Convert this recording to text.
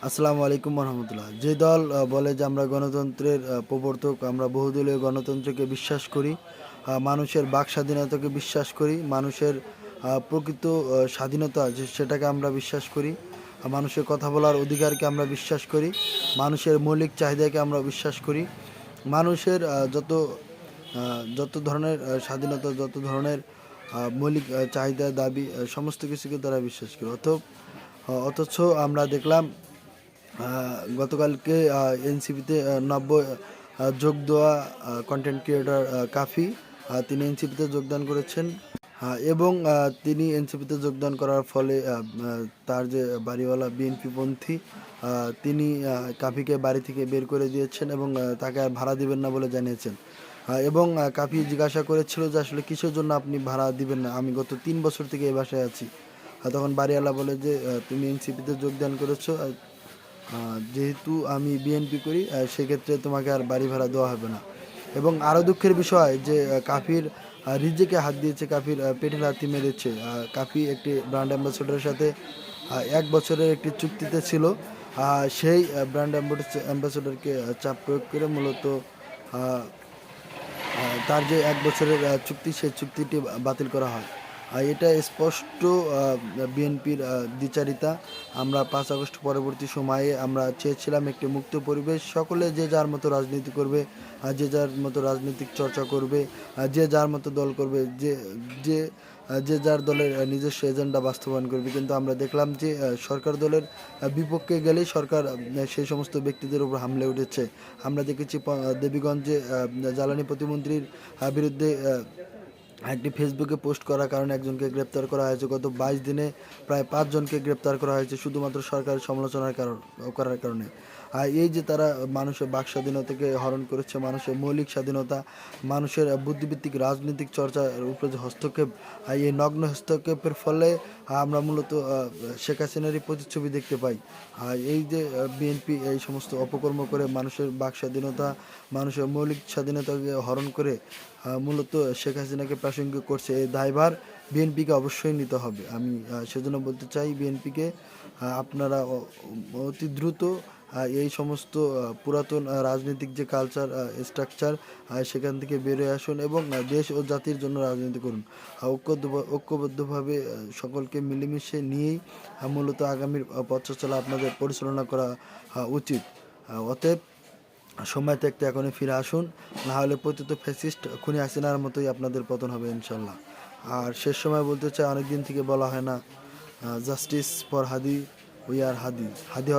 আসসালামু আলাইকুম রহমতুল্লাহ। যে দল বলে যে আমরা গণতন্ত্রের প্রবর্তক, আমরা বহুদলীয় গণতন্ত্রকে বিশ্বাস করি, মানুষের বাক স্বাধীনতাকে বিশ্বাস করি, মানুষের প্রকৃত স্বাধীনতা যে সেটাকে আমরা বিশ্বাস করি, মানুষের কথা বলার অধিকারকে আমরা বিশ্বাস করি, মানুষের মৌলিক চাহিদাকে আমরা বিশ্বাস করি, মানুষের যত ধরনের স্বাধীনতা, যত ধরনের মৌলিক চাহিদা দাবি সমস্ত কিছুকে তারা বিশ্বাস করি। অথচ আমরা দেখলাম গতকালকে এনসিপিতে নব্য যোগ দেওয়া কন্টেন্ট ক্রিয়েটর কাফি তিনি এনসিপিতে যোগদান করেছেন এবং তিনি এনসিপিতে যোগদান করার ফলে তার যে বাড়িওয়ালা বিএনপিপন্থী তিনি কাফিকে বাড়ি থেকে বের করে দিয়েছেন এবং তাকে আর ভাড়া দিবেন না বলে জানিয়েছেন। এবং কাফি জিজ্ঞাসা করেছিল যে আসলে কিসের জন্য আপনি ভাড়া দিবেন না, আমি গত 3 বছর থেকে এই বাসায় আছি। তখন বাড়িওয়ালা বলে যে তুমি এনসিপিতে যোগদান করেছো, যেহেতু আমি বিএনপি করি সেক্ষেত্রে তোমাকে আর বাড়ি ভাড়া দেওয়া হবে না। এবং আরও দুঃখের বিষয় যে কাফির রিজিকে হাত দিয়েছে, কাফির পেটে লাথি মেরেছে। কাফি একটি ব্র্যান্ড অ্যাম্বাসেডরের সাথে 1 বছরের একটি চুক্তিতে ছিল, সেই ব্র্যান্ড অ্যাম্বাসেডরকে চাপ প্রয়োগ করে মূলত তার যে 1 বছরের চুক্তি, সেই চুক্তিটি বাতিল করা হয়। এটা স্পষ্ট বিএনপির দ্বিচারিতা। আমরা 5 আগস্ট পরবর্তী সময়ে আমরা চেয়েছিলাম একটি মুক্ত পরিবেশ, সকলে যে যার মতো রাজনীতি করবে, যে যার মতো রাজনৈতিক চর্চা করবে, যে যার মতো দল করবে, যে যে যার দলের নিজস্ব এজেন্ডা বাস্তবায়ন করবে। কিন্তু আমরা দেখলাম যে সরকার দলের বিপক্ষে গেলেই সরকার সেই সমস্ত ব্যক্তিদের উপর হামলে উঠেছে। আমরা দেখেছি দেবীগঞ্জে জ্বালানি প্রতিমন্ত্রীর বিরুদ্ধে একটি ফেসবুকে পোস্ট করার কারণে একজনকে গ্রেপ্তার করা হয়েছে। গত 22 দিনে প্রায় 5 জনকে গ্রেপ্তার করা হয়েছে শুধুমাত্র সরকারের সমালোচনার করার কারণে। আর এই যে তারা মানুষের বাক স্বাধীনতাকে হরণ করেছে, মানুষের মৌলিক স্বাধীনতা, মানুষের বুদ্ধিভিত্তিক রাজনৈতিক চর্চার উপরে যে হস্তক্ষেপ, এই নগ্ন হস্তক্ষেপের ফলে আমরা মূলত শেখ হাসিনারই প্রতিচ্ছবি দেখতে পাই। এই যে বিএনপি এই সমস্ত অপকর্ম করে মানুষের বাক স্বাধীনতা, মানুষের মৌলিক স্বাধীনতাকে হরণ করে মূলত শেখ হাসিনাকে প্রাসঙ্গিক করছে, এই দায়ভার বিএনপিকে অবশ্যই নিতে হবে। আমি সেজন্য বলতে চাই বিএনপিকে, আপনারা অতি দ্রুত এই সমস্ত পুরাতন রাজনৈতিক যে কালচার স্ট্রাকচার সেখান থেকে বেরিয়ে আসুন এবং দেশ ও জাতির জন্য রাজনীতি করুন। ঐক্যবদ্ধভাবে সকলকে মিলেমিশে নিয়েই মূলত আগামীর পথ চলা আপনাদের পরিচালনা করা উচিত। অতএব সময় থাকতে এখনই ফিরে আসুন, না হলে পতিত ফ্যাসিস্ট খুনি হাসিনার মতোই আপনাদের পতন হবে ইনশাল্লাহ। আর শেষ সময় বলতে চাই, অনেক দিন থেকে বলা হয় না justice for Hadi, we are Hadi. Hadi